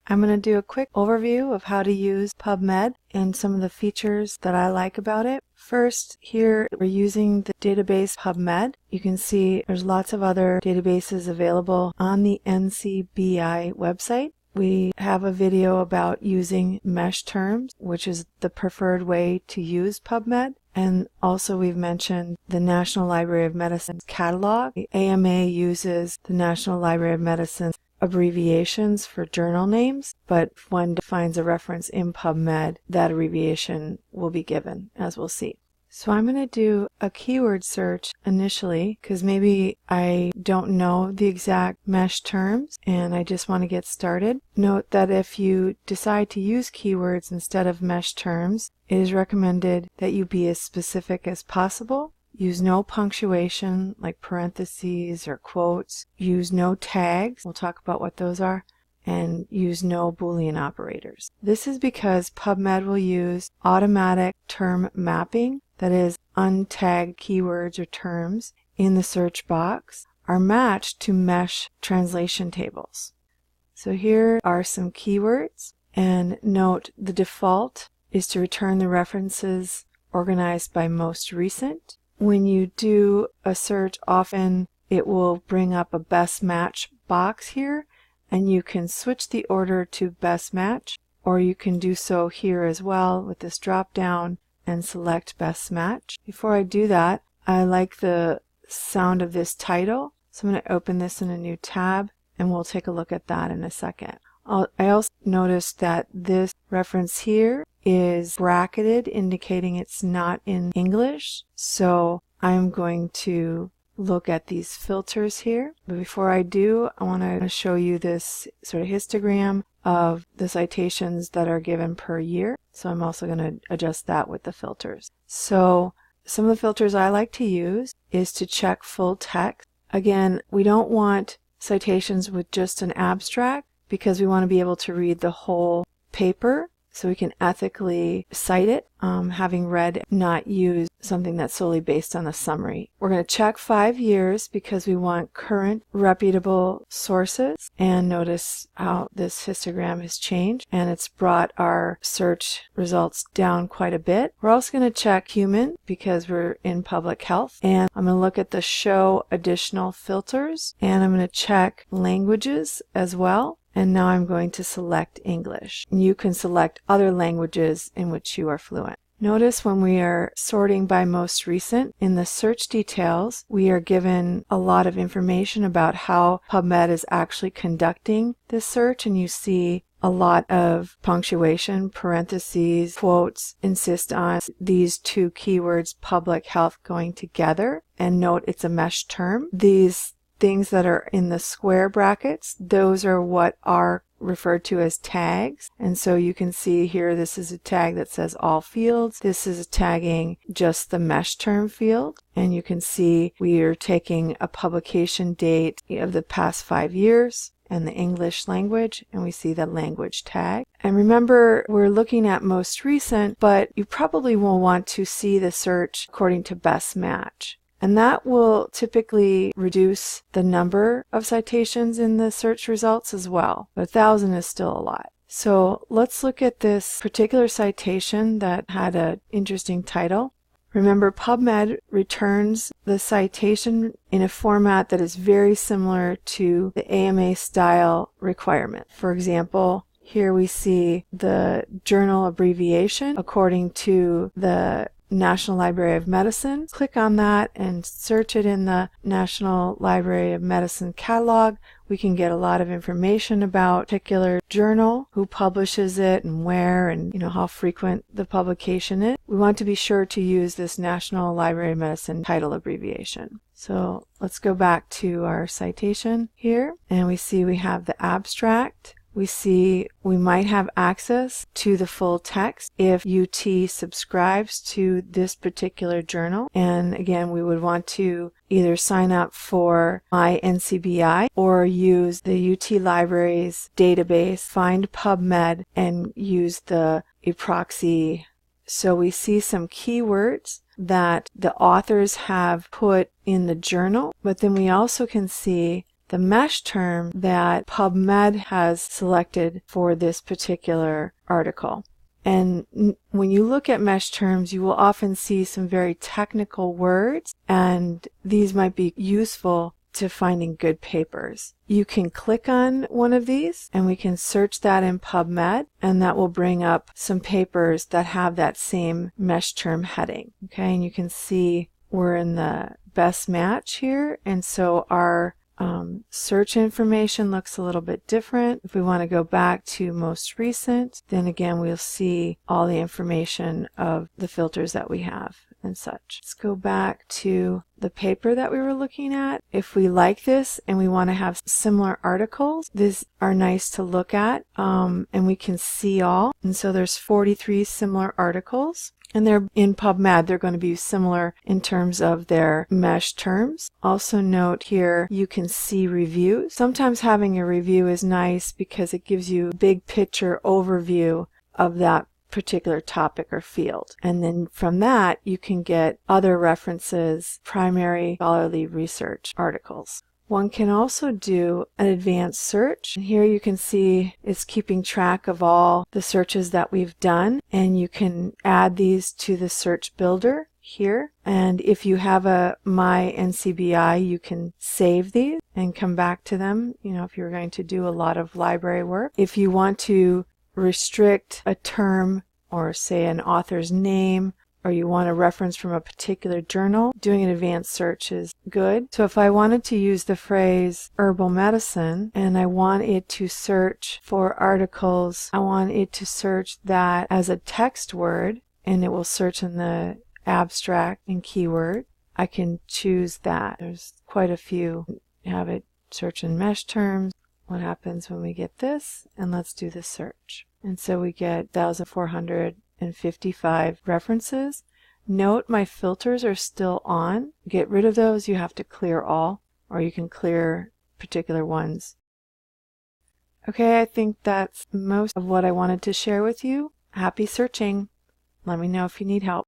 I'm going to do a quick overview of how to use PubMed and some of the features that I like about it. First, here we're using the database PubMed. You can see there's lots of other databases available on the NCBI website. We have a video about using mesh terms, which is the preferred way to use PubMed. And also we've mentioned the National Library of Medicine's catalog. The AMA uses the National Library of Medicine's abbreviations for journal names, but if one finds a reference in PubMed, that abbreviation will be given, as we'll see. So I'm going to do a keyword search initially because maybe I don't know the exact mesh terms and I just want to get started. Note that if you decide to use keywords instead of mesh terms, it is recommended that you be as specific as possible. Use no punctuation like parentheses or quotes. Use no tags. We'll talk about what those are. And use no Boolean operators. This is because PubMed will use automatic term mapping, that is, untagged keywords or terms in the search box are matched to mesh translation tables. So here are some keywords, and note the default is to return the references organized by most recent. When you do a search, often it will bring up a best match box here, and you can switch the order to best match, or you can do so here as well with this drop down and select best match. Before I do that, I like the sound of this title, so I'm going to open this in a new tab and we'll take a look at that in a second. I also noticed that this reference here is bracketed, indicating it's not in English, so I'm going to look at these filters here. But before I do, I want to show you this sort of histogram of the citations that are given per year. So I'm also going to adjust that with the filters. So some of the filters I like to use is to check full text. Again, we don't want citations with just an abstract because we want to be able to read the whole paper so we can ethically cite it, having read, not use something that's solely based on the summary. We're going to check 5 years because we want current reputable sources, and notice how this histogram has changed and it's brought our search results down quite a bit. We're also going to check human because we're in public health, and I'm going to look at the show additional filters, and I'm going to check languages as well. And now I'm going to select English. And you can select other languages in which you are fluent. Notice when we are sorting by most recent, in the search details, we are given a lot of information about how PubMed is actually conducting this search, and you see a lot of punctuation, parentheses, quotes, insist on these two keywords, public health, going together. And note it's a mesh term. These things that are in the square brackets, those are what are referred to as tags. And so you can see here, this is a tag that says all fields. This is tagging just the mesh term field. And you can see we are taking a publication date of the past 5 years and the English language, and we see the language tag. And remember, we're looking at most recent, but you probably will want to see the search according to best match. And that will typically reduce the number of citations in the search results as well. But 1,000 is still a lot. So let's look at this particular citation that had an interesting title. Remember, PubMed returns the citation in a format that is very similar to the AMA style requirement. For example, here we see the journal abbreviation according to the National Library of Medicine. Click on that and search it in the National Library of Medicine catalog. We can get a lot of information about a particular journal, who publishes it and where, and how frequent the publication is. We want to be sure to use this National Library of Medicine title abbreviation. So let's go back to our citation here, and we see we have the abstract. We see we might have access to the full text if UT subscribes to this particular journal. And again, we would want to either sign up for my NCBI or use the UT Libraries database, find PubMed, and use the proxy. So we see some keywords that the authors have put in the journal, but then we also can see the mesh term that PubMed has selected for this particular article. And when you look at mesh terms, you will often see some very technical words, and these might be useful to finding good papers. You can click on one of these and we can search that in PubMed, and that will bring up some papers that have that same mesh term heading. Okay, and you can see we're in the best match here, and so our search information looks a little bit different. If we want to go back to most recent, then again we'll see all the information of the filters that we have and such. Let's go back to the paper that we were looking at. If we like this and we want to have similar articles, these are nice to look at, and we can see all. And so there's 43 similar articles. And they're in PubMed, they're going to be similar in terms of their mesh terms. Also note here, you can see reviews. Sometimes having a review is nice because it gives you a big picture overview of that particular topic or field. And then from that, you can get other references, primary scholarly research articles. One can also do an advanced search. And here you can see it's keeping track of all the searches that we've done, and you can add these to the search builder here. And if you have a My NCBI, you can save these and come back to them, if you're going to do a lot of library work. If you want to restrict a term or say an author's name, or you want a reference from a particular journal, doing an advanced search is good. So if I wanted to use the phrase herbal medicine and I want it to search for articles, I want it to search that as a text word, and it will search in the abstract and keyword. I can choose that. There's quite a few. Have it search in mesh terms. What happens when we get this? And let's do the search. And so we get 1,455 references. Note my filters are still on. Get rid of those, you have to clear all, or you can clear particular ones. Okay, I think that's most of what I wanted to share with you. Happy searching. Let me know if you need help.